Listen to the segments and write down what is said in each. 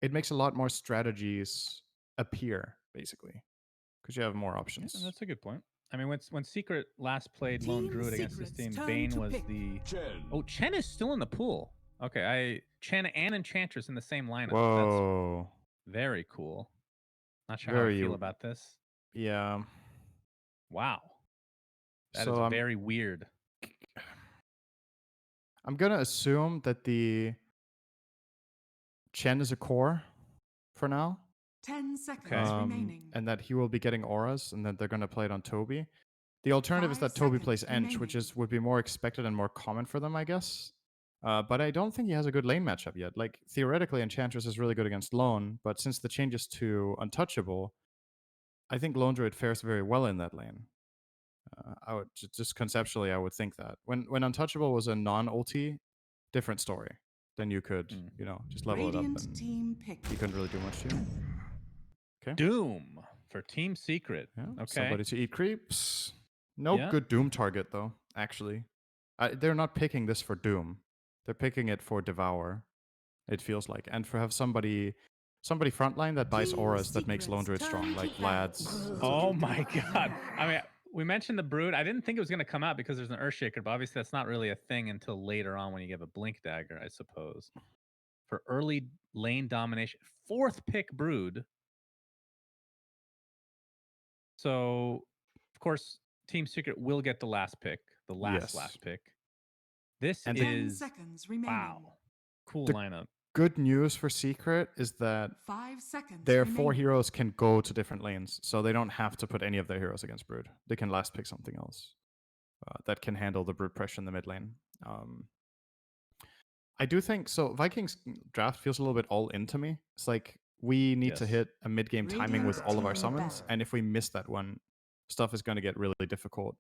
it makes a lot more strategies appear, basically, because you have more Yeah, options. that's a good point. I mean, when Secret last played Lone Team Druid against this Secret's team, turn Bane to was pick. the. Chen. Oh, Chen is still in the pool. Okay, Chen and Enchantress in the same lineup. That's Whoa. very cool. Not sure how I Very, feel about this. yeah. Wow, that is So very weird. I'm gonna assume that the Chen is a core for now. 10 seconds Okay. remaining. And that he will be getting auras, and then they're gonna play it on Toby. The alternative is 5 that Toby plays seconds Ench, which remaining. would be more expected and more common for them, I guess. But I don't think he has a good lane matchup yet. Like, theoretically, Enchantress is really good against Lone, but since the changes to Untouchable, I think Lone Druid fares very well in that lane. I would just conceptually, I would think that when Untouchable was a non-ulti, different story. Then you could, just level Radiant it up, and team pick. he couldn't really do much to you. Okay. Doom for Team Secret. Yeah. Okay. Somebody to eat creeps. No Yeah. good Doom target though. Actually, they're not picking this for Doom. They're picking it for Devour. It feels like, and for have somebody frontline that buys Team auras that makes Lone Druid Secret's strong, turn like to battle. Vlad's. Oh my god. I mean, we mentioned the Brood. I didn't think it was going to come out because there's an Earthshaker, but obviously that's not really a thing until later on when you give a Blink Dagger, I suppose. For early lane domination. 4th pick Brood. So, of course, Team Secret will get the last pick, the last pick. This And 10 is seconds remaining. wow, cool The lineup. good news for Secret is that 5 seconds their remaining. 4 heroes can go to different lanes, so they don't have to put any of their heroes against Brood. They can last pick something else that can handle the Brood pressure in the mid lane. I do think so. Viking's draft feels a little bit all in to me. It's like we need to hit a mid game timing with all of our summons, and if we miss that one, stuff is going to get really difficult.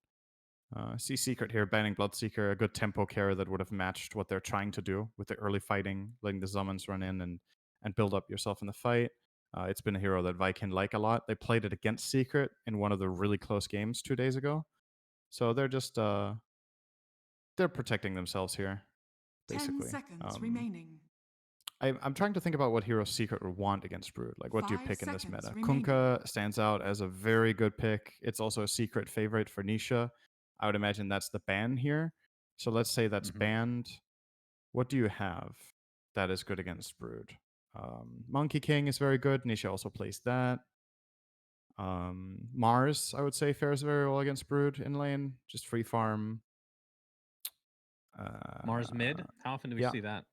See Secret here, banning Bloodseeker, a good tempo carry that would have matched what they're trying to do with the early fighting, letting the summons run in and build up yourself in the fight. It's been a hero that Viking like a lot. They played it against Secret in one of the really close games 2 days ago. So they're just they're protecting themselves here, basically. 10 seconds remaining. I'm trying to think about what hero Secret would want against Brood. Like, what do you 5 pick in this seconds meta? remaining. Kunkka stands out as a very good pick. It's also a Secret favorite for Nisha. I would imagine that's the ban here. So let's say that's banned. What do you have that is good against Brood? Monkey King is very good. Nisha also plays that. Mars, I would say, fares very well against Brood in lane. Just free farm. Mars mid? How often do we see that?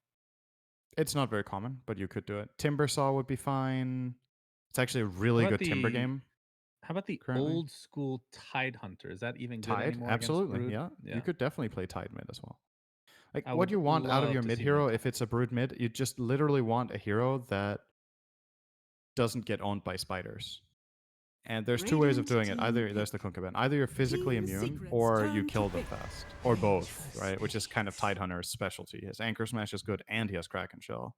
It's not very common, but you could do it. Timbersaw would be fine. It's actually a really good Timber game. How about the currently. old school Tide Hunter? Is that even good Tide? anymore? Absolutely, against yeah. Brood? You could definitely play Tide mid as well. Like, I what would you want out of love your to mid see hero, more if Tide. it's a Brood mid, you just literally want a hero that doesn't get owned by spiders. And there's 2 ways of doing it. Either there's the Kunkka ban. Either you're physically immune, or you kill them fast, or both, right? Which is kind of Tide Hunter's specialty. His Anchor Smash is good, and he has Kraken Shell.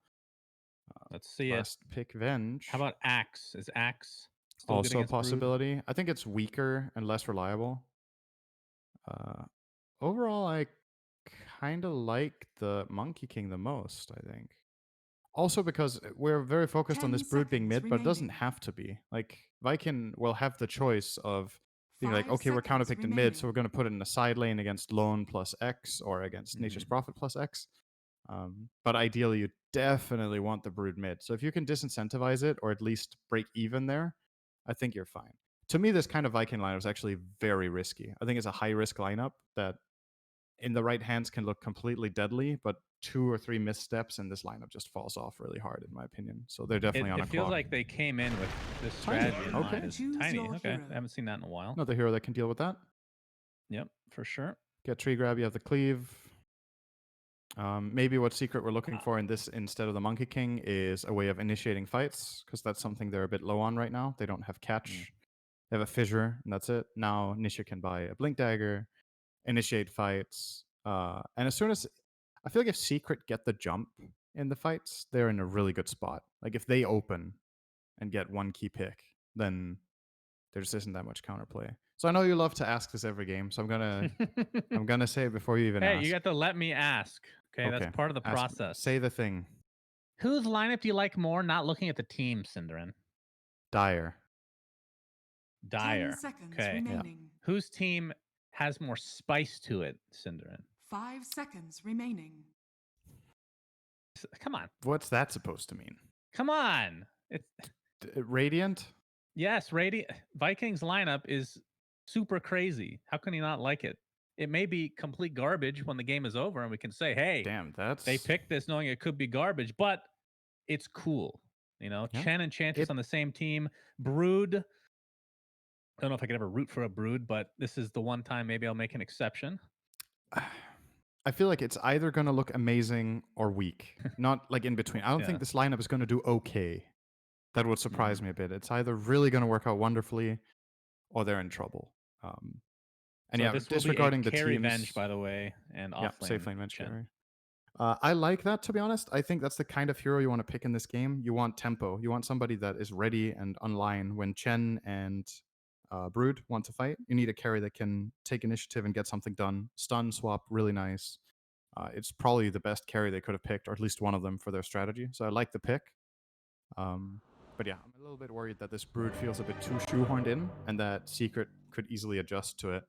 Let's see it. Last pick Venge. How about Axe? Is Axe still good Also a against Brood? possibility. I think it's weaker and less reliable. Overall, I kind of like the Monkey King the most, I think. Also because we're very focused on this Brood being mid, but it doesn't have to be. Like, Viking will have the choice of being like, okay, we're counterpicked in mid, so we're going to put it in a side lane against Lone plus X or against Nature's Prophet plus X. But ideally, you definitely want the Brood mid. So if you can disincentivize it or at least break even there, I think you're fine. To me, this kind of Viking lineup is actually very risky. I think it's a high-risk lineup that in the right hands can look completely deadly, but 2 or 3 missteps and this lineup just falls off really hard, in my opinion. So they're definitely on a It feels clock. like they came in with this strategy in mind. It's Choose tiny. your Okay, hero. I haven't seen that in a while. Another hero that can deal with that. Yep, for sure. Get tree grab, you have the cleave. Maybe what Secret we're looking for in this instead of the Monkey King is a way of initiating fights, because that's something they're a bit low on right now. They don't have catch. They have a fissure, and that's it. Now Nisha can buy a Blink Dagger, initiate fights. And as soon as I feel like if Secret get the jump in the fights, they're in a really good spot. Like, if they open and get 1 key pick, then there just isn't that much counterplay. So I know you love to ask this every game, so I'm gonna say it before you even ask. Hey, you got to let me ask. Okay, that's part of the Ask me. process. Say the thing. Whose lineup do you like more? Not looking at the team, syndereN. Dire. 10 Dire. seconds Okay. Yeah. remaining. Whose team has more spice to it, syndereN? 5 seconds remaining. Come on. What's that supposed to mean? Come on. It's Radiant? yes, Viking's lineup is super crazy. How can you not like it? It may be complete garbage when the game is over and we can say, "Hey, Damn, they that's picked this knowing it could be garbage," but it's cool. You know, yeah. Chen and Chantress It on the same team. Brood. I don't know if I could ever root for a Brood, but this is the one time maybe I'll make an exception. I feel like it's either gonna look amazing or weak, not like in between. I don't Yeah. think this lineup is gonna do okay. That would surprise Mhm. me a bit. It's either really gonna work out wonderfully or they're in trouble. And So yeah, this will be a disregarding the carry venge, teams, by the way, and yeah, off safe lane lane bench Chen. carry. I like that, to be honest. I think that's the kind of hero you want to pick in this game. You want tempo. You want somebody that is ready and online when Chen and Brood want to fight. You need a carry that can take initiative and get something done. Stun swap, really nice. It's probably the best carry they could have picked, or at least one of them for their strategy. So I like the pick. But yeah, I'm a little bit worried that this Brood feels a bit too shoehorned in, and that Secret could easily adjust to it.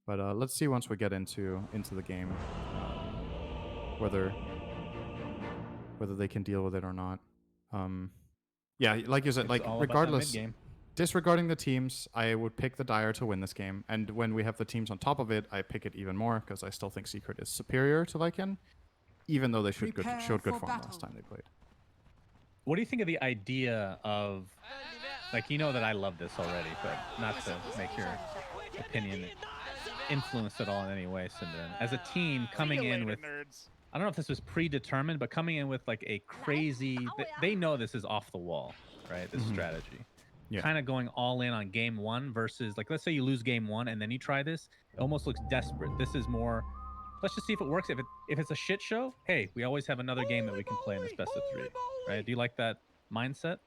But let's see once we get into the game whether they can deal with it or not. Yeah, like you said, It's like all about that mid regardless, game. disregarding the teams, I would pick the Dire to win this game. And when we have the teams on top of it, I pick it even more because I still think Secret is superior to Lycan, even though they showed Prepare good for form battle. last time they played. What do you think of the idea of, like, you know that I love this already, but not to make your opinion influenced at all in any way, syndereN. As a team coming in with, I don't know if this was predetermined, but coming in with like a crazy, they know this is off the wall, right? This strategy. Yeah. Kind of going all in on game one versus, like, let's say you lose game one and then you try this. It almost looks desperate. This is more, let's just see if it works. If it's a shit show, hey, we always have another game that we can play in this best of three, right? Do you like that mindset?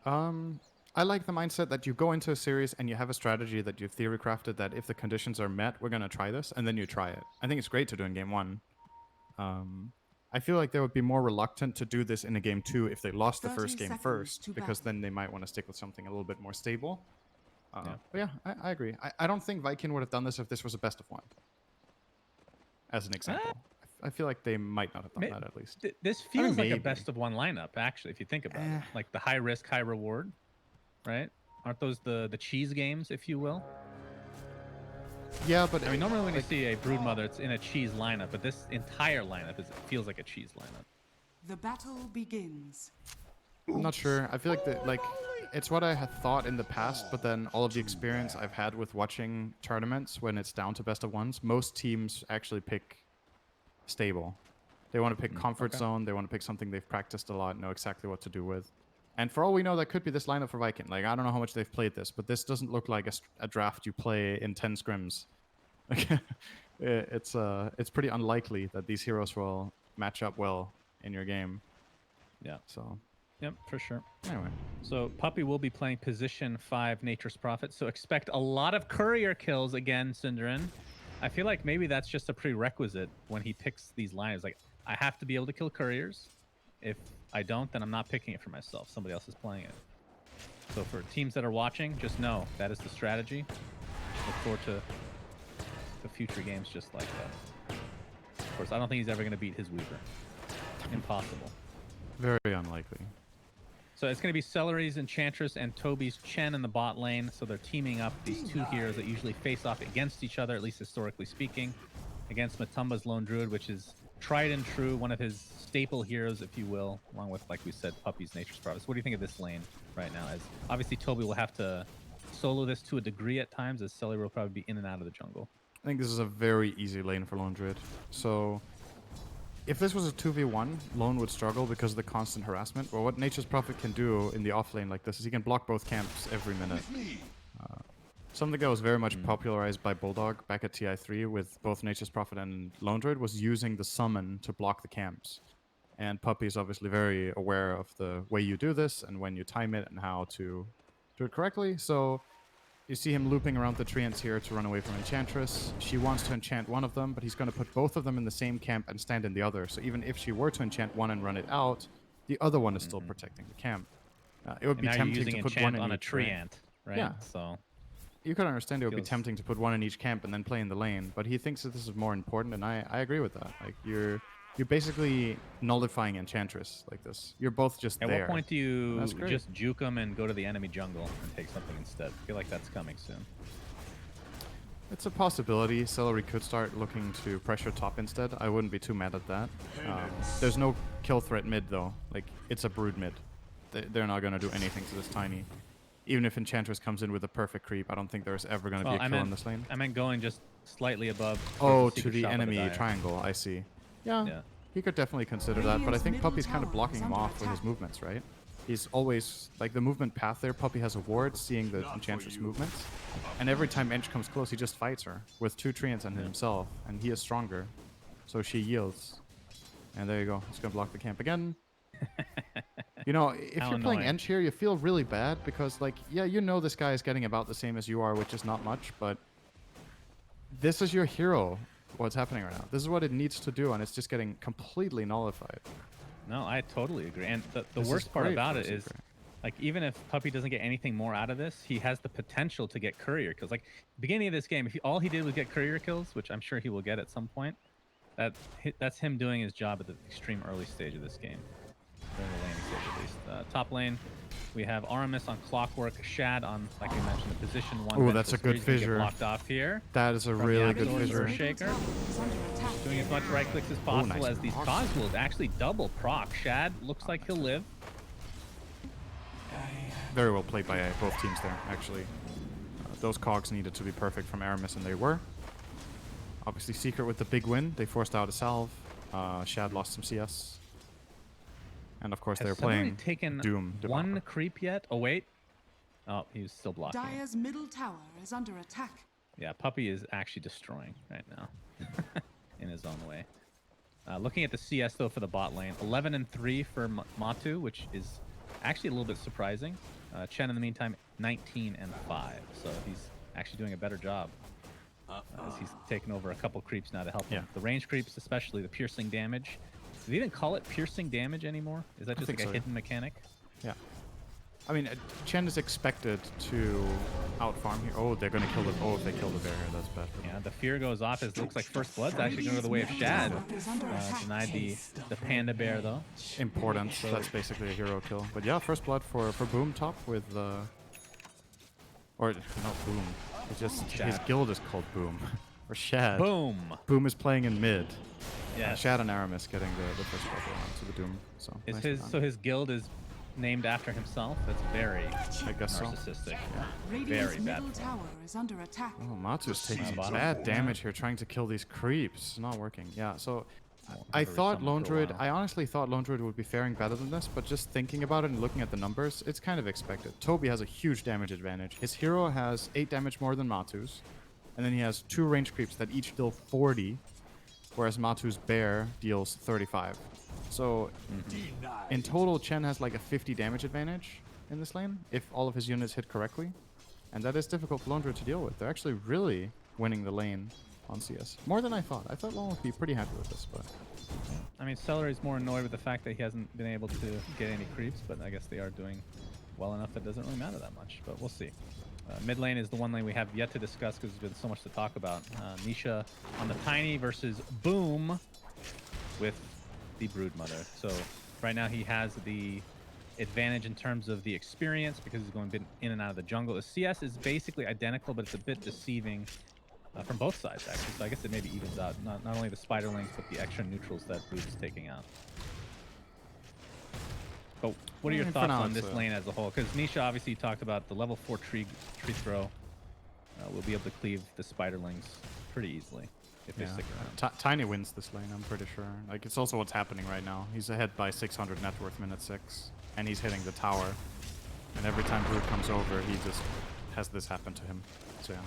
I like the mindset that you go into a series and you have a strategy that you've theory crafted that if the conditions are met, we're gonna try this, and then you try it. I think it's great to do in game one. I feel like they would be more reluctant to do this in a game two if they lost the 30 first game seconds first, to because battle. then they might want to stick with something a little bit more stable. Yeah. But yeah, I agree. I don't think Vikingg would have done this if this was a best of one, as an example. I feel like they might not have done that at least. This I mean, feels like a maybe. best of one lineup, actually, if you think about it. Like the high risk, high reward, right? Aren't those the cheese games, if you will? Yeah, but I mean, normally when you see a Broodmother, it's in a cheese lineup, but this entire lineup feels like a cheese lineup. The battle begins. I'm not sure. I feel like it's what I had thought in the past, but then all of the experience I've had with watching tournaments when it's down to best of ones, most teams actually pick stable. They want to pick comfort zone. They want to pick something they've practiced a lot, know exactly what to do with. And for all we know, that could be this lineup for Vikingg. Like, I don't know how much they've played this, but this doesn't look like a draft you play in 10 scrims. It's pretty unlikely that these heroes will match up well in your game. Yeah. So, yep, for sure. anyway. So Puppy will be playing position 5 Nature's Prophet. So expect a lot of courier kills again, syndereN. I feel like maybe that's just a prerequisite when he picks these lines. Like, I have to be able to kill couriers. If I don't, then I'm not picking it for myself. Somebody else is playing it. So for teams that are watching, just know that is the strategy. Look forward to the future games just like that. Of course, I don't think he's ever going to beat his Weaver. Impossible. Very unlikely. So it's going to be Celery's Enchantress and Toby's Chen in the bot lane. So they're teaming up these two heroes that usually face off against each other, at least historically speaking, against Matumba's Lone Druid, which is tried and true, one of his staple heroes, if you will, along with, like we said, Puppy's Nature's Prophet. What do you think of this lane right now? As obviously Toby will have to solo this to a degree at times, as Celery will probably be in and out of the jungle. I think this is a very easy lane for Lone Druid. So if this was a 2v1, Lone would struggle because of the constant harassment. Well, what Nature's Prophet can do in the off lane like this is he can block both camps every minute. Something that was very much popularized by Bulldog back at TI3 with both Nature's Prophet and Lone Druid was using the summon to block the camps. And Puppy is obviously very aware of the way you do this and when you time it and how to do it correctly. So You see him looping around the treants here to run away from Enchantress. She wants to enchant one of them, but he's going to put both of them in the same camp and stand in the other. So even if she were to enchant one and run it out, the other one is still protecting the camp. It would And be now you're tempting using to put one enchant in on a each, right? treant, right? Yeah. So You could understand it would be feels- tempting to put one in each camp and then play in the lane, but he thinks that this is more important, and I agree with that. Like you're basically nullifying Enchantress like this. You're both just At there. what point do you That's great. just juke them and go to the enemy jungle and take something instead? I feel like that's coming soon. It's a possibility. Celery could start looking to pressure top instead. I wouldn't be too mad at that. There's no kill threat mid though. Like it's a brood mid. They're not gonna do anything to this tiny. Even if Enchantress comes in with a perfect creep, I don't think there's ever gonna be a kill in this lane. I meant going just slightly above. Oh, towards to secret the shop of enemy dire. triangle. I see. Yeah, Yeah. he could definitely consider that, but I Radiant's think middle Puppy's kind of tower blocking is him under off with his attack. movements, right? He's always, like, the movement path there, Puppy has a ward seeing the Enchantress movements, and every time Ench comes close, he just fights her with 2 treants and himself, and he is stronger, so she yields. And there you go. He's gonna block the camp again. You know, if How you're playing annoying. Ench here, you feel really bad because, like, yeah, you know this guy is getting about the same as you are, which is not much, but this is your hero, what's happening right now. This is what it needs to do, and it's just getting completely nullified. No, I totally agree. And the This is worst part great about for it is, Secret. like, even if Puppy doesn't get anything more out of this, he has the potential to get courier kills. Like, beginning of this game, if all he did was get courier kills, which I'm sure he will get at some point, that's him doing his job at the extreme early stage of this game. During the laning stage, at least. Top lane, we have Aramis on Clockwork, Shad on, like we mentioned, the position 1. Ooh, that's a Vengeful good Spree. He's gonna get fissure. blocked off here. That is a From really the good Axor fissure. Surge Shaker. Is under attack. Doing as much right clicks as possible nice as these proc. cogs will actually double proc. Shad looks like he'll live. Very well played by both teams there, actually. Those cogs needed to be perfect from Aramis, and they were. Obviously, Secret with the big win. They forced out a salve. Shad lost some CS. And of course, Has they're somebody playing taken Doom. one Devourer. creep yet? Oh, wait. Oh, he was still blocking. Dire's middle tower is under attack. Yeah, Puppy is actually destroying right now in his own way. Looking at the CS, though, for the bot lane, 11-3 for Matu, which is actually a little bit surprising. Chen, in the meantime, 19-5. So he's actually doing a better job as he's taken over a couple creeps now to help him. The range creeps, especially the piercing damage. Do they even call it piercing damage anymore? Is that just like think a so, yeah. hidden mechanic? Yeah. I mean, Chen is expected to outfarm here. Oh, they're going to kill the... Oh, if they kill the bear here, that's bad for them. Yeah, the fear goes off as it looks like First Blood's actually going to go the way of Shad. Denied the Panda Bear, though. Important. That's basically a hero kill. But yeah, first blood for Boom top with... Or, not Boom. It's just... Shad. His guild is called Boom. Or Shad. Boom! Boom is playing in mid. Yeah. Shad and Aramis getting the first blood to the Doom. So, Is nicely his done. so his guild is named after himself? That's very I guess so. narcissistic. Radiant's Very bad. middle tower is under attack. Oh, Matu's taking bottom. bad damage here trying to kill these creeps. It's not working. Yeah, so I Never thought summoned Lone for a Druid, while. I honestly thought Lone Druid would be faring better than this, but just thinking about it and looking at the numbers, it's kind of expected. Toby has a huge damage advantage. His hero has 8 damage more than Matu's, and then he has 2 range creeps that each deal 40, whereas Matu's bear deals 35. So in total, Chen has like a 50 damage advantage in this lane if all of his units hit correctly. And that is difficult for Lone Druid to deal with. They're actually really winning the lane on CS. More than I thought. I thought Lone would be pretty happy with this, but... I mean, Celery's more annoyed with the fact that he hasn't been able to get any creeps, but I guess they are doing well enough that it doesn't really matter that much. But we'll see. Mid lane is the one lane we have yet to discuss because there's been so much to talk about. Nisha on the Tiny versus Boom with the Broodmother. So right now he has the advantage in terms of the experience because he's going in and out of the jungle. The CS is basically identical, but it's a bit deceiving from both sides, actually. So I guess it maybe evens out not only the Spiderlings, but the extra neutrals that Brood is taking out. But what are your For thoughts now, on this it's, lane as a whole? Because Nisha obviously talked about the level 4 tree throw. We'll be able to cleave the Spiderlings pretty easily if they Yeah. stick around. Tiny wins this lane, I'm pretty sure. Like, it's also what's happening right now. He's ahead by 600 net worth minute 6, and he's hitting the tower. And every time Brood comes over, he just has this happen to him. So yeah.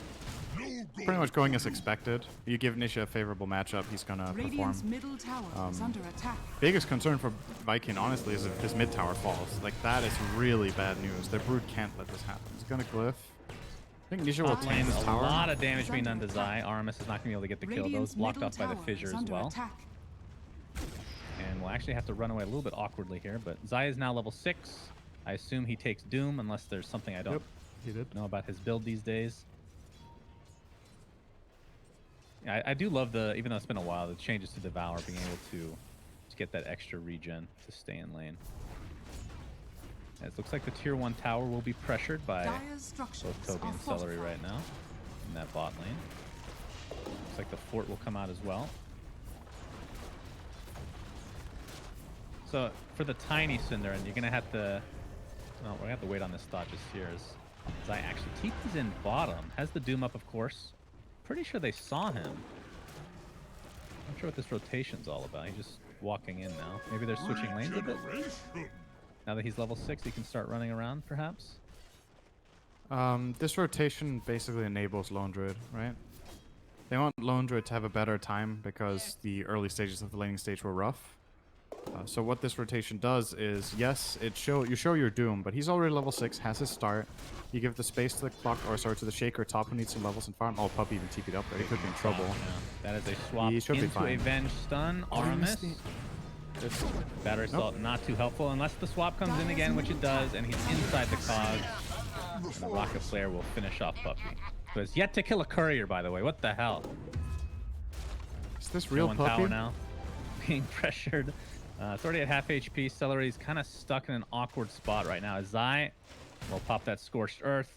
Pretty much going as expected. You give Nisha a favorable matchup, he's gonna perform. Radiant's middle tower is under attack. Biggest concern for Vikingg, honestly, is if his mid tower falls. Like, that is really bad news. Their Brood can't let this happen. He's gonna glyph. I think Nisha will Top take lane, this a tower. lot of damage being done to Zai. Aramis is not going to be able to get the kill. Those blocked off by the fissure as well. And we'll actually have to run away a little bit awkwardly here. But Zai is now level 6. I assume he takes Doom unless there's something I don't He did. know about his build these days. Yeah, I do love the, even though it's been a while, the changes to Devour, being able to get that extra regen to stay in lane. It looks like the tier 1 tower will be pressured by both Toby and Celery right now in that bot lane. Looks like the fort will come out as well. So for the tiny syndereN, you're gonna have to. Oh, we're gonna have to wait on this thought just here. As I actually TP's in bottom, has the Doom up, of course. Pretty sure they saw him. Not sure what this rotation's all about. He's just walking in now. Maybe they're switching lanes a bit. Now that he's level 6, he can start running around, perhaps. This rotation basically enables Lone Druid, right? They want Lone Druid to have a better time because the early stages of the laning stage were rough. So what this rotation does is, yes, you show your Doom, but he's already level 6, has his start. You give the space to the clock, or sorry, to the Shaker top, who needs some levels and farm. Oh, Puppy even TP'd up there. He could be in trouble. Yeah. That is a swap He should be into fine. a Venge stun. Aramis. This battery assault not too helpful unless the swap comes in again, which it does, and he's inside the cog. And the Rocket Flare will finish off Puppy. Who has yet to kill a courier, by the way. What the hell? Is this real Puppy? Tower now, being pressured. It's already at half HP. Celery's kind of stuck in an awkward spot right now. Zai will pop that Scorched Earth.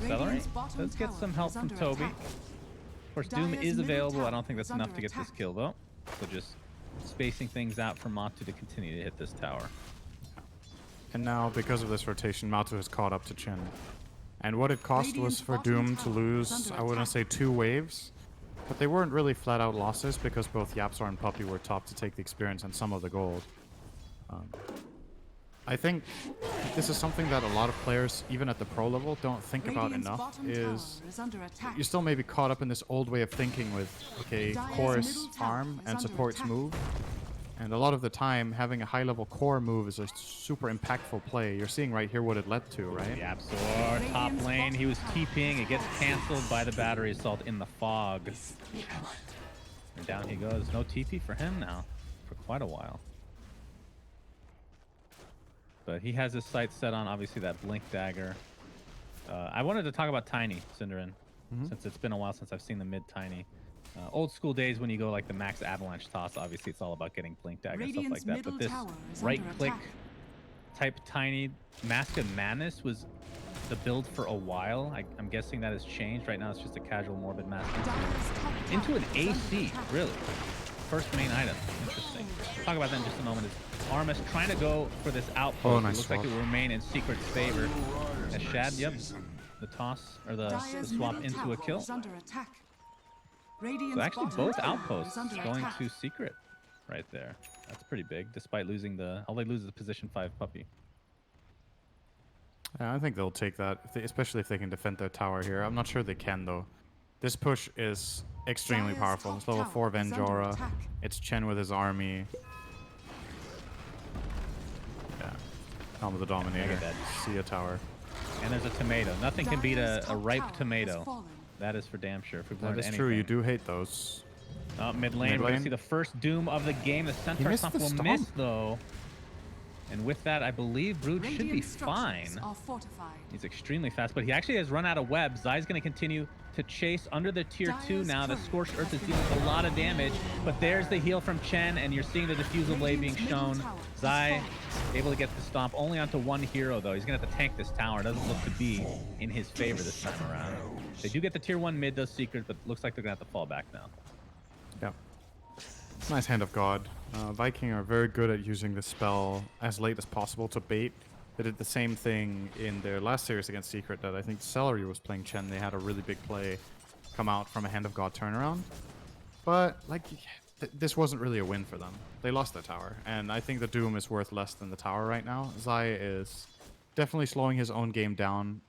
Celery does get some help from Toby. Of course, Doom is available. I don't think that's enough to get this kill, though. So just spacing things out for Matu to continue to hit this tower. And now, because of this rotation, Matu has caught up to Chen. And what it cost was for Doom to lose, I wouldn't say 2 waves, but they weren't really flat-out losses because both Yapzor and Puppy were top to take the experience and some of the gold. I think this is something that a lot of players, even at the pro level, don't think about enough, is you still may be caught up in this old way of thinking with, okay, core is farm and supports move. And a lot of the time, having a high-level core move is a super impactful play. You're seeing right here what it led to, right? Yapzor, top lane, he was TPing. It gets canceled by the battery assault in the fog. And down he goes. No TP for him now for quite a while. But he has his sights set on, obviously, that Blink Dagger. I wanted to talk about Tiny syndereN, since it's been a while since I've seen the mid-Tiny. Old school days when you go like the max avalanche toss, obviously it's all about getting Blink Dagger and stuff like that. But this right-click type Tiny Mask of Madness was the build for a while. I'm guessing that has changed. Right now it's just a casual Morbid Mask into an AC, really. First main item. Interesting. We'll talk about that in just a moment. Aramis trying to go for this outpost. Oh, nice it looks swap. like it will remain in Secret's favor. As Shad, yep, the toss, or the swap into a kill. So actually both outposts going to Secret right there. That's pretty big, despite losing all they lose is the position 5 Puppy. Yeah, I think they'll take that, especially if they can defend their tower here. I'm not sure they can, though. This push is extremely powerful. It's level 4 Venjora. It's Chen with his army. Yeah. Helm of the Dominator. See a tower. And there's a tomato. Nothing can beat a ripe tomato. That is for damn sure. If we've learned That is anything. true. You do hate those. Mid lane, we're going to see the first Doom of the game. The Centaur Stomp will miss, though. And with that, I believe Brood should be fine. He's extremely fast, but he actually has run out of web. Zai's going to continue to chase under the tier 2 now. The Scorched Earth is dealing a lot of damage, but there's the heal from Chen, and you're seeing the Diffusal Blade being shown. Zai able to get the stomp only onto one hero, though. He's going to have to tank this tower. It doesn't look to be in his favor this time around. They do get the tier 1 mid, though, Secret, but looks like they're going to have to fall back now. Yeah. Nice Hand of God. Vikingg are very good at using this spell as late as possible to bait. They did the same thing in their last series against Secret that I think Celery was playing Chen. They had a really big play come out from a Hand of God turnaround. But, like, this wasn't really a win for them. They lost their tower. And I think the Doom is worth less than the tower right now. Zai is definitely slowing his own game down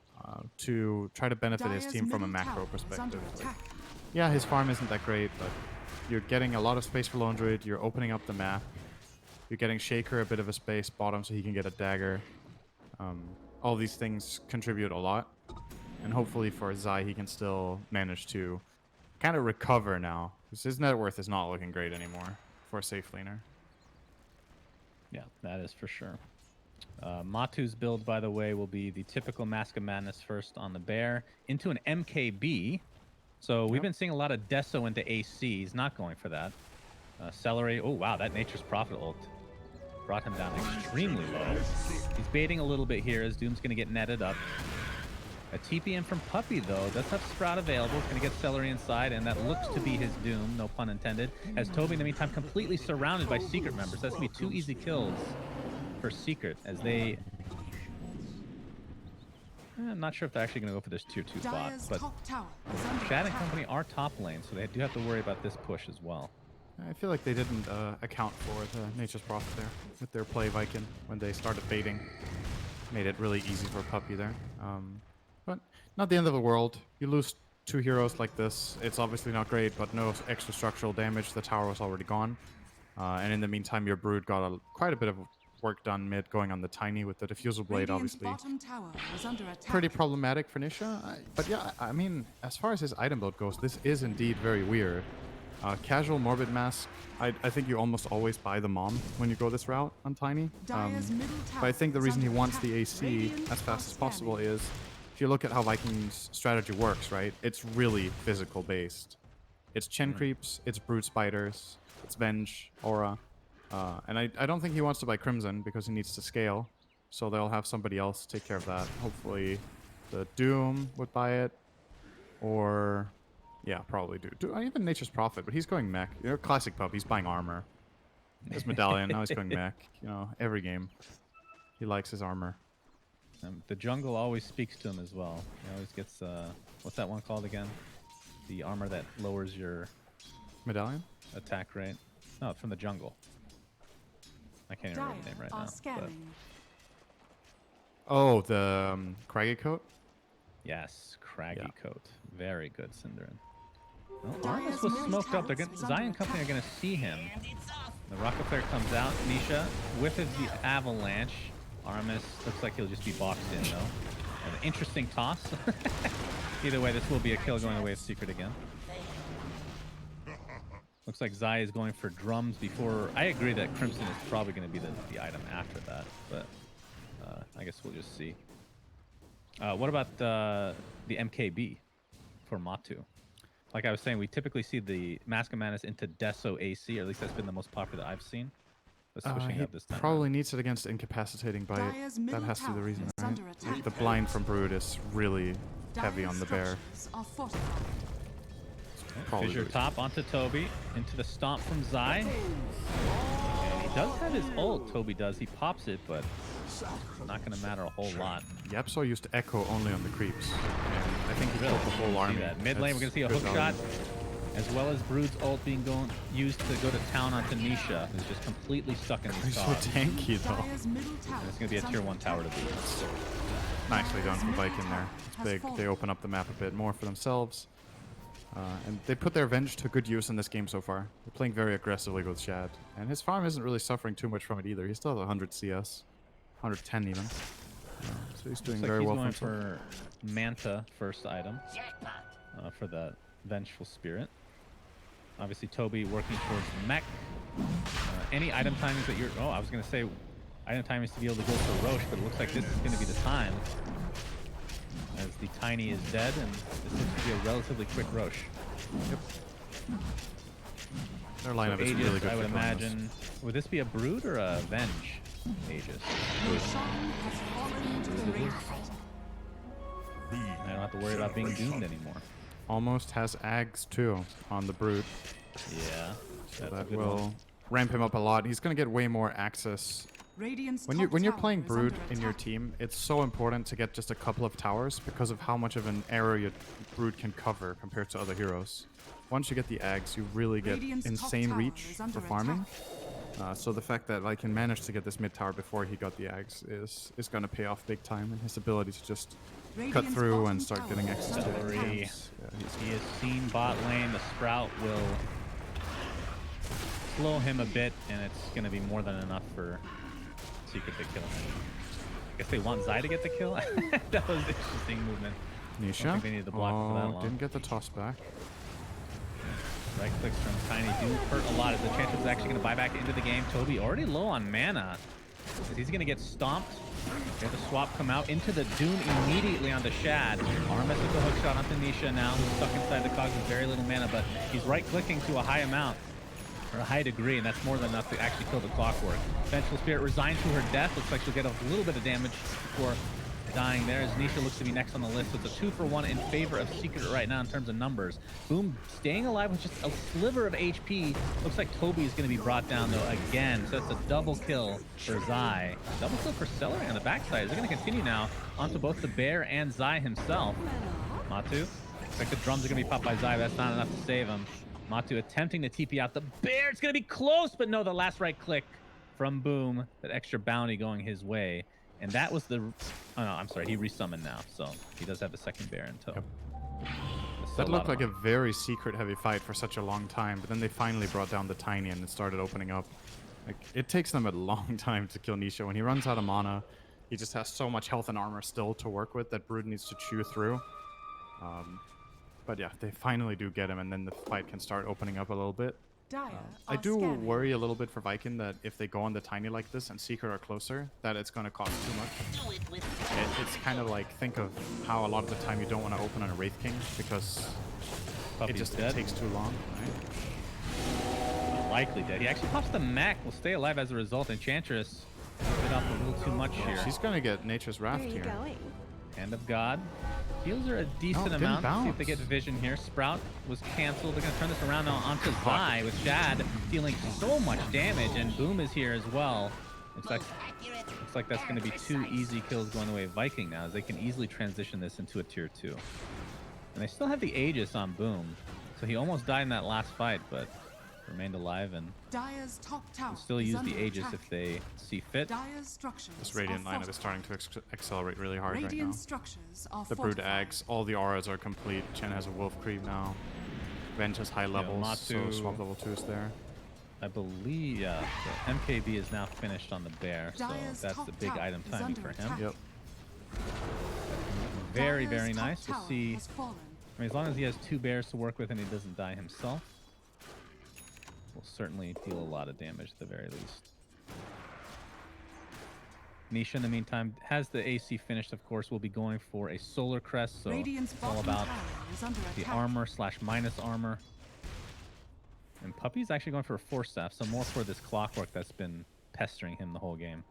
to try to benefit his team from a macro perspective. Like, yeah, his farm isn't that great, but you're getting a lot of space for Lone Druid. You're opening up the map. You're getting Shaker a bit of a space bottom so he can get a dagger. All these things contribute a lot. And hopefully for Zai, he can still manage to kind of recover now. Because his net worth is not looking great anymore for a safe laner. Yeah, that is for sure. Matu's build, by the way, will be the typical Mask of Madness first on the bear into an MKB. So we've been seeing a lot of Deso into AC. He's not going for that. Celery. Oh, wow. That Nature's Prophet ult brought him down extremely low. He's baiting a little bit here as Doom's going to get netted up. A TP in from Puppy, though, does have Sprout available. It's going to get Celery inside, and that looks to be his Doom, no pun intended. As Toby, in the meantime, completely surrounded by Secret members. That's going to be 2 easy kills for Secret as they... I'm not sure if they're actually going to go for this tier 2 bot, but Shad and company are top lane, so they do have to worry about this push as well. I feel like they didn't account for the Nature's Prophet there with their play Vikingg when they started baiting. Made it really easy for Puppy there. But not the end of the world. You lose 2 heroes like this. It's obviously not great, but no extra structural damage. The tower was already gone. And in the meantime, your Brood got quite a bit of work done mid going on the Tiny with the Diffusal Blade, obviously. Pretty problematic for Nisha. But yeah, I mean, as far as his item build goes, this is indeed very weird. Casual Morbid Mask, I think you almost always buy the Mom when you go this route on Tiny. But I think the reason he wants the AC as fast as possible is, if you look at how Viking's strategy works, right, it's really physical based. It's Chen creeps, it's Brood Spiders, it's Venge, Aura. And I don't think he wants to buy Crimson because he needs to scale. So they'll have somebody else take care of that. Hopefully the Doom would buy it. Or, yeah, probably even Nature's Prophet, but he's going mech. You know, classic Pup, he's buying armor. His Medallion, now he's going mech. You know, every game. He likes his armor. The jungle always speaks to him as well. He always gets, what's that one called again? The armor that lowers your... Medallion? Attack rate. No, it's from the jungle. I can't even remember the name right now. But... Oh, the Craggy Coat? Yes, Craggy Coat. Very good, syndereN. Well, Armus was smoked up. Zion Company are going to see him. The Rocket Flare comes out. Nisha whiffs the Avalanche. Armus looks like he'll just be boxed in, though. An interesting toss. Either way, this will be a kill going away with Secret again. Looks like Zai is going for drums before... I agree that Crimson is probably going to be the item after that, but I guess we'll just see. What about the MKB for Matu? Like I was saying, we typically see the Mask of Madness into Deso AC, or at least that's been the most popular that I've seen. Switching up this time probably needs it against Incapacitating Bite. That has to be the reason, right? The blind from Brood is really heavy on the bear. Fissure top onto Toby, into the stomp from Zai. And he does have his ult, Toby does. He pops it, but not going to matter a whole lot. Yapso used Echo only on the creeps. And I think he killed the whole army. Mid lane, we're going to see a hook shot, as well as Brood's ult being used to go to town onto Nisha, who's just completely stuck in this He's so tanky, though. And it's going to be a tier 1 tower to beat. Nicely done from Vikingg there. It's big. They open up the map a bit more for themselves. And they put their Venge to good use in this game so far. They're playing very aggressively with Shad. And his farm isn't really suffering too much from it either. He still has 100 CS. 110 even. So he's doing very well for himself. For Manta first item. For the Vengeful Spirit. Obviously Toby working towards mech. Any item timings that you're... Oh, I was going to say item timings to be able to go for Roche, but it looks like this is going to be the time. As the Tiny is dead, and this looks to be a relatively quick Roche. Yep. Their lineup is really good. I would imagine. Would this be a Brood or a Venge Aegis? I don't have to worry about being doomed anymore. Almost has Ags too on the Brood. Yeah. So that will ramp him up a lot. He's going to get way more access. When you're playing Brood in your team, it's so important to get just a couple of towers because of how much of an area Brood can cover compared to other heroes. Once you get the Ags, you really get insane reach for farming. So the fact that I can manage to get this mid tower before he got the Ags is going to pay off big time, and his ability to just cut through and start getting access to it. He has seen bot lane. The Sprout will slow him a bit, and it's going to be more than enough for Secret to kill him. I guess they want Zai to get the kill. That was an interesting movement. Nisha. think they needed the block for that long. Didn't get the toss back. Right clicks from Tiny do hurt a lot as the Enchantress is actually going to buy back into the game. Toby already low on mana. He's going to get stomped. Get the swap come out into the Dune immediately on the Shad. Armis with the hook shot onto Nisha now, who's stuck inside the cogs with very little mana, but he's right clicking to a high amount, or a high degree, and that's more than enough to actually kill the Clockwork. Vengeful Spirit resigned to her death. Looks like she'll get a little bit of damage before dying there, as Nisha looks to be next on the list. So it's a 2-for-1 in favor of Secret right now in terms of numbers. Boom staying alive with just a sliver of HP. Looks like Toby is going to be brought down though again. So it's a double kill for Zai. Double kill for Celery on the backside. Is it going to continue now onto both the bear and Zai himself? Matu. Looks like the drums are going to be popped by Zai. That's not enough to save him. Matu attempting to TP out the bear. It's going to be close, but no, the last right click from Boom. That extra bounty going his way. And that was the... Oh, no, I'm sorry. He resummoned now, so he does have a second bear in tow. Yep. That looked like a very secret-heavy fight for such a long time, but then they finally brought down the Tiny and it started opening up. Like, it takes them a long time to kill Nisha. When he runs out of mana, he just has so much health and armor still to work with that Brood needs to chew through. But yeah, they finally do get him, and then the fight can start opening up a little bit. I do worry a little bit for Vikingg that if they go on the Tiny like this and Secret are closer, that it's going to cost too much. It's kind of like, think of how a lot of the time you don't want to open on a Wraith King because it takes too long. Right? Likely dead. He actually pops the mech. Will stay alive as a result. Enchantress bit off a little too much here. She's going to get Nature's Wrath here. Hand of God. Heals are a decent amount. See if they get vision here. Sprout was canceled. They're going to turn this around now onto Zai with Shad dealing so much damage, and Boom is here as well. Looks like that's going to be 2 easy kills going the way of Vikingg now, as they can easily transition this into a tier 2. And they still have the Aegis on Boom, so he almost died in that last fight, but remained alive and can still use the Aegis if they see fit. This Radiant lineup is starting to accelerate really hard right now. The Brood Ags, all the auras are complete. Chen has a Wolf Creep now. Venge has high levels, so swap level 2 is there. I believe, yeah, the MKB is now finished on the bear, so that's the big item timing for him. Yep. Very, very nice. We'll see. I mean, as long as he has 2 bears to work with and he doesn't die himself, will certainly deal a lot of damage at the very least. Nisha, in the meantime, has the AC finished, of course. Will be going for a Solar Crest, so it's all about the armor / minus armor. And Puppy's actually going for a Force Staff, so more for this Clockwork that's been pestering him the whole game.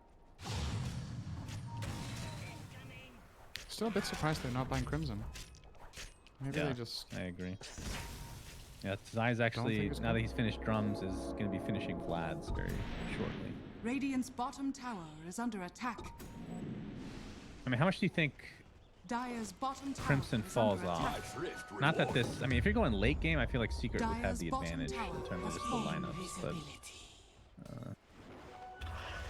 Still a bit surprised they're not buying Crimson. Maybe they just... I agree. Yeah, Zai's actually, now that he's finished drums, is going to be finishing Vlad's very shortly. Radiant's bottom tower is under attack. I mean, how much do you think Dire's bottom tower Crimson falls off? Not that this, I mean, if you're going late game, I feel like Secret would have the advantage in terms of just the lineups, but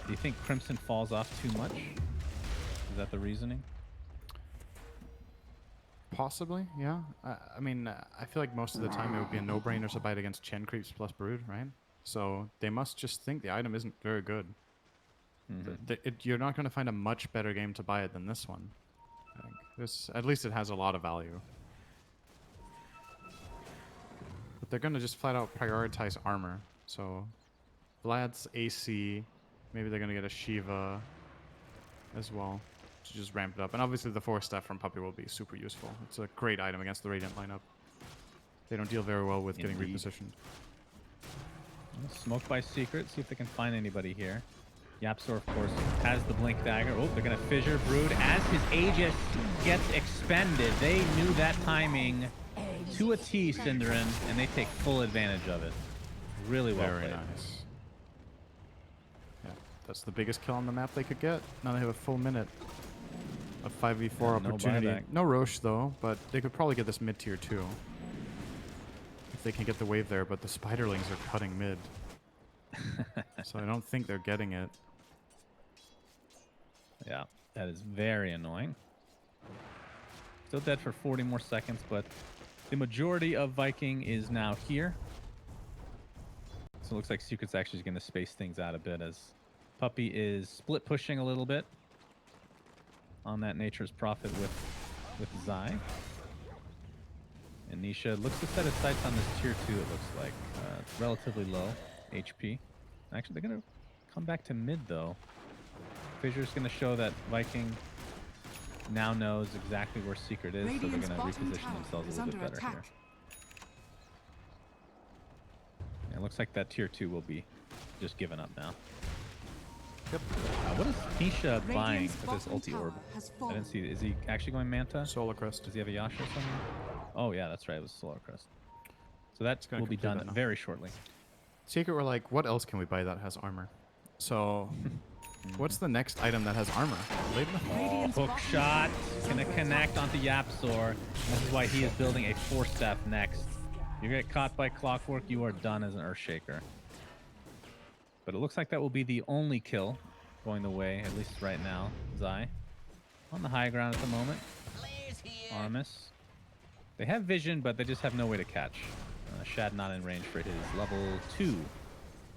do you think Crimson falls off too much? Is that the reasoning? Possibly, yeah. I mean, I feel like most of the time it would be a no-brainer to bite against Chen Creeps plus Brood, right? So they must just think the item isn't very good. You're not going to find a much better game to buy it than this one. I think. At least it has a lot of value. But they're going to just flat out prioritize armor. So Vlad's AC, maybe they're going to get a Shiva as well to just ramp it up. And obviously the Force Staff from Puppy will be super useful. It's a great item against the Radiant lineup. They don't deal very well with getting repositioned. Smoke by Secret, see if they can find anybody here. Yapsor, of course, has the Blink Dagger. Oh, they're going to Fissure Brood as his Aegis gets expended. They knew that timing to a T, syndereN, and they take full advantage of it. Really well played. Very nice. Yeah, that's the biggest kill on the map they could get. Now they have a full minute of 5v4 opportunity. No Rosh, though, but they could probably get this mid-tier, too. If they can get the wave there, but the Spiderlings are cutting mid. So I don't think they're getting it. Yeah, that is very annoying. Still dead for 40 more seconds, but the majority of Vikingg is now here. So it looks like Secret's actually going to space things out a bit as Puppy is split pushing a little bit on that Nature's Prophet with with Zai. And Nisha looks to set his sights on this tier 2, it looks like. It's relatively low HP. Actually, they're going to come back to mid, though. Fissure's going to show that Vikingg now knows exactly where Secret is, so they're going to reposition themselves a little bit better here. Yeah, it looks like that tier 2 will be just given up now. Yep. What is Nisha buying with this ulti orb? I didn't see. Is he actually going Manta? Solar Crest. Does he have a Yasha or something? Oh yeah, that's right. It was Solar Crest. So that will be done very shortly. Secret were like, what else can we buy that has armor? So, what's the next item that has armor? Oh, hook shot. He's gonna connect onto Yapzor. This is why he is building a 4-step next. You get caught by Clockwork, you are done as an Earthshaker. But it looks like that will be the only kill going the way, at least right now. Zai on the high ground at the moment. Armis. They have vision, but they just have no way to catch. Shad not in range for his level 2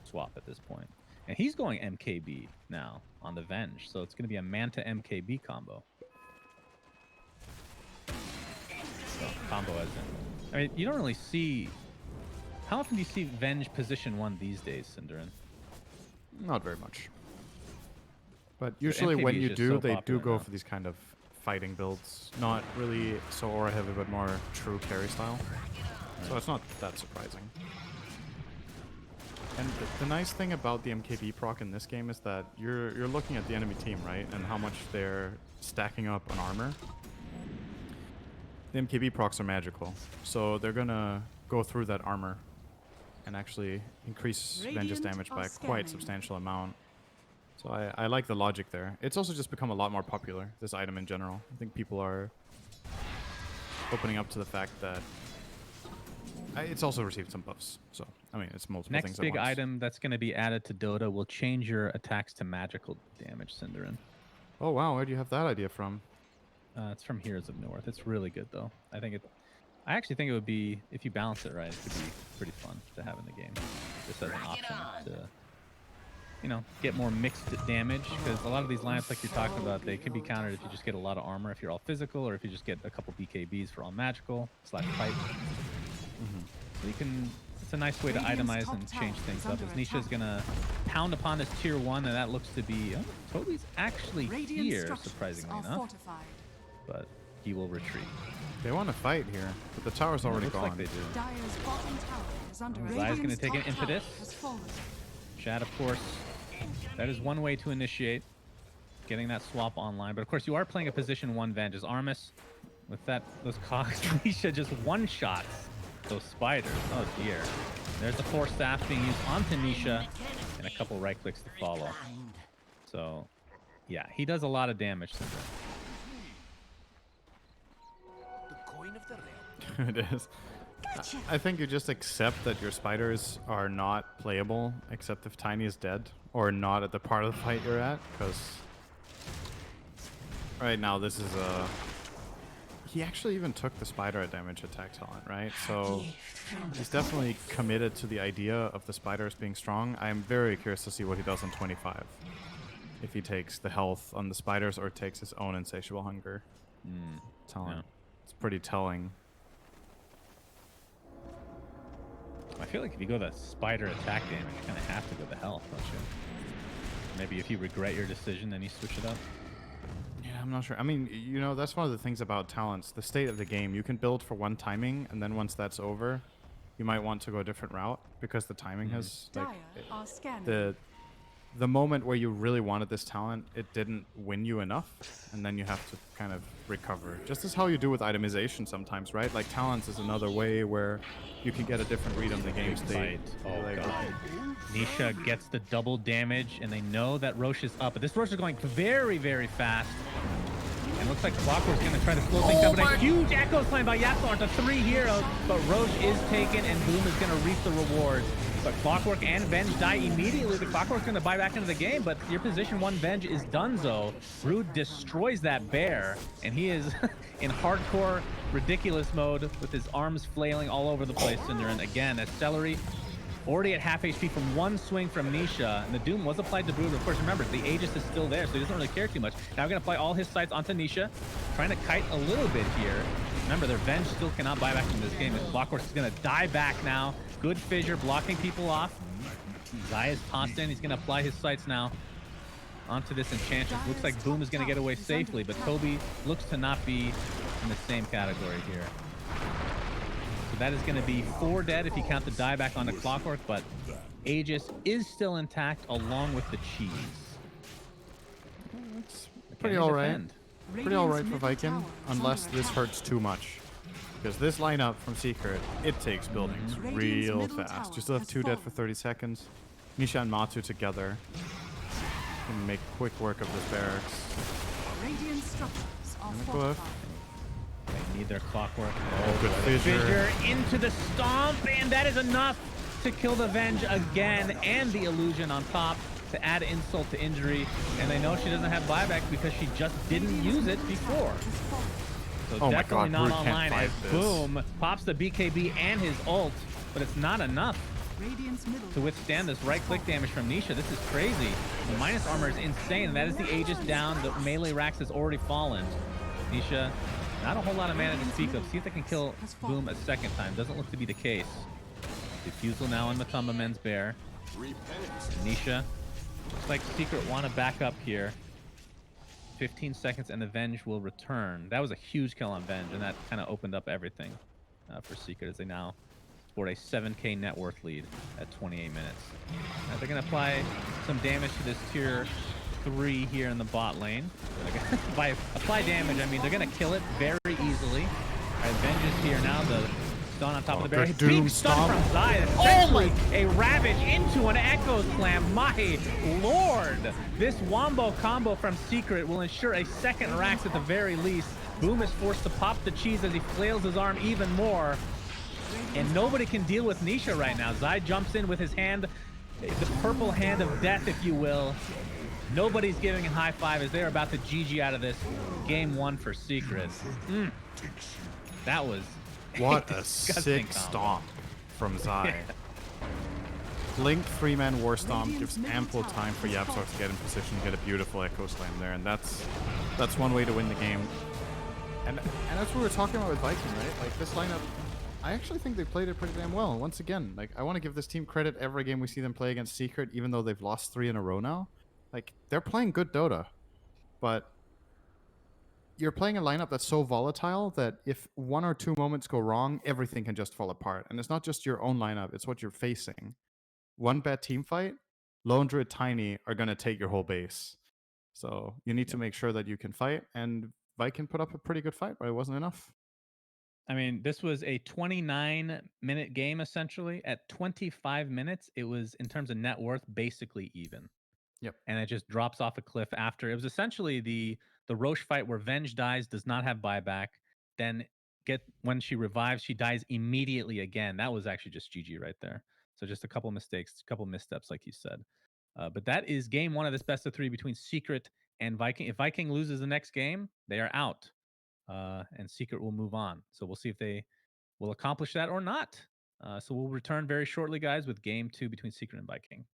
swap at this point. And he's going MKB now on the Venge, so it's going to be a Manta MKB combo. So, combo as in. I mean, you don't really see... How often do you see Venge position 1 these days, syndereN? Not very much. But usually when you do, they do go for these kind of fighting builds. Not really so aura heavy, but more true carry style. So it's not that surprising. And the nice thing about the MKB proc in this game is that you're looking at the enemy team, right? And how much they're stacking up on armor. The MKB procs are magical. So they're gonna go through that armor and actually increase Venge's damage by a quite substantial amount. So I like the logic there. It's also just become a lot more popular, this item in general. I think people are opening up to the fact that it's also received some buffs. So, I mean, it's multiple things at once. Next big item that's going to be added to Dota will change your attacks to magical damage, syndereN. Oh, wow. Where do you have that idea from? It's from Heroes of North. It's really good, though. I actually think it would be, if you balance it right, it could be pretty fun to have in the game. Just as an option to, you know, get more mixed damage. Because a lot of these lineups, like you're talking about, they can be countered if you just get a lot of armor, if you're all physical, or if you just get a couple BKBs for all magical / fight. So you can, it's a nice way to itemize and change things up. As Nisha's gonna pound upon this tier 1, and that looks to be, oh, Toby's actually here, surprisingly enough. But he will retreat. They want to fight here, but the tower's already gone. Like they do. Zai's gonna take an impetus. Shad, of course, that is one way to initiate getting that swap online. But of course, you are playing a position 1 Venge as Armis. With that, those cogs, Nisha just one-shots those spiders. Oh dear. There's the 4 staff being used onto Nisha, and a couple right clicks to follow. So, yeah, he does a lot of damage to them. It is. I think you just accept that your spiders are not playable, except if Tiny is dead, or not at the part of the fight you're at, because right now this is a... He actually even took the spider at damage attack talent, right? So he's definitely committed to the idea of the spiders being strong. I'm very curious to see what he does on 25. If he takes the health on the spiders or takes his own insatiable hunger talent. Yeah. It's pretty telling. I feel like if you go the spider attack damage, you kind of have to go the health, don't you? Maybe if you regret your decision, then you switch it up. Yeah, I'm not sure. I mean, you know, that's one of the things about talents, the state of the game. You can build for one timing, and then once that's over, you might want to go a different route because the timing has, like, the moment where you really wanted this talent, it didn't win you enough, and then you have to kind of recover. Just as how you do with itemization sometimes, right? Like, talents is another way where you can get a different read on the game state. Oh, like, God. Nisha gets the double damage, and they know that Rosh is up. But this Rosh is going very, very fast. And looks like Clockwork's going to try to slow things down. But a huge Echo Slam by Yapzor to 3 heroes. But Rosh is taken, and Boom is going to reap the rewards. But Clockwork and Venge die immediately. The Clockwork's going to buy back into the game, but your position 1 Venge is donezo. Brood destroys that bear, and he is in hardcore ridiculous mode with his arms flailing all over the place. And they're in again as Celery already at half HP from 1 swing from Nisha, and the Doom was applied to Brood. Of course, remember, the Aegis is still there, so he doesn't really care too much. Now we're going to apply all his sights onto Nisha. trying to kite a little bit here. Remember, their Venge still cannot buy back from this game. This Clockwork is going to die back now. Good fissure, blocking people off. Zai is tossed in. He's going to apply his sights now onto this Enchantress. Looks like Boom is going to get away safely, but Toby looks to not be in the same category here. So that is going to be 4 dead if you count the dieback on the Clockwork, but Aegis is still intact along with the cheese. It's pretty all right. Pretty all right for Vikingg, tower is unless under this attack. hurts too much. Because this lineup from Secret, it takes buildings Radiant's real middle fast. tower You still have has 2 dead for fallen. 30 seconds. Nisha and Matu together can make quick work of this barracks. Radiant structures are And a fortified. They need their Clockwork. Oh, good fissure. Fissure into the Stomp, and that is enough to kill the Venge again, and the Illusion on top to add insult to injury. And they know she doesn't have buyback because she just didn't use it before. So Oh my definitely God, not Brood can't online fight as this. Boom pops the BKB and his ult, but it's not enough Radiant's middle to withstand this right-click damage from Nisha. This is crazy. The minus armor is insane, and that is the Aegis down. The melee racks has already fallen. Nisha, not a whole lot of mana to speak of. See if they can kill Boom a second time. Doesn't look to be the case. Diffusal now on Matumba Men's Bear. Nisha, looks like Secret want to back up here. 15 seconds and the Venge will return. That was a huge kill on Venge, and that kind of opened up everything for Secret as they now sport a 7k net worth lead at 28 minutes. Now they're going to apply some damage to this tier 3 here in the bot lane. By apply damage, I mean they're going to kill it very easily. All right, Venge is here now. The stun on top of the barrier. good Doom Big stun Stomp. from Zai. Essentially a Ravage into an Echo Slam. My lord! This Wombo combo from Secret will ensure a second Rax at the very least. Boom is forced to pop the cheese as he flails his arm even more. And nobody can deal with Nisha right now. Zai jumps in with his hand, the purple hand of death, if you will. Nobody's giving a high five as they're about to GG out of this game 1 for Secret. That was What a disgusting sick combo. stomp from Zai. Linked 3-man War Stomp gives ample time for Yapzok to get in position, get a beautiful Echo Slam there, and that's one way to win the game. And that's what we were talking about with Vikingg, right? Like, this lineup, I actually think they played it pretty damn well. And once again, like, I want to give this team credit every game we see them play against Secret, even though they've lost 3 in a row now. Like, they're playing good Dota, but you're playing a lineup that's so volatile that if 1 or 2 moments go wrong, everything can just fall apart. And it's not just your own lineup, it's what you're facing. One bad team fight, Lone Druid Tiny are going to take your whole base. So you need to make sure that you can fight, and Vikingg put up a pretty good fight, but it wasn't enough. I mean, this was a 29-minute game, essentially. At 25 minutes, it was, in terms of net worth, basically even. Yep. And it just drops off a cliff after. It was essentially the Roche fight where Venge dies, does not have buyback. Then when she revives, she dies immediately again. That was actually just GG right there. So just a couple mistakes, a couple missteps, like you said. But that is game 1 of this best of 3 between Secret and Vikingg. If Vikingg loses the next game, they are out. And Secret will move on. So we'll see if they will accomplish that or not. So we'll return very shortly, guys, with game 2 between Secret and Vikingg.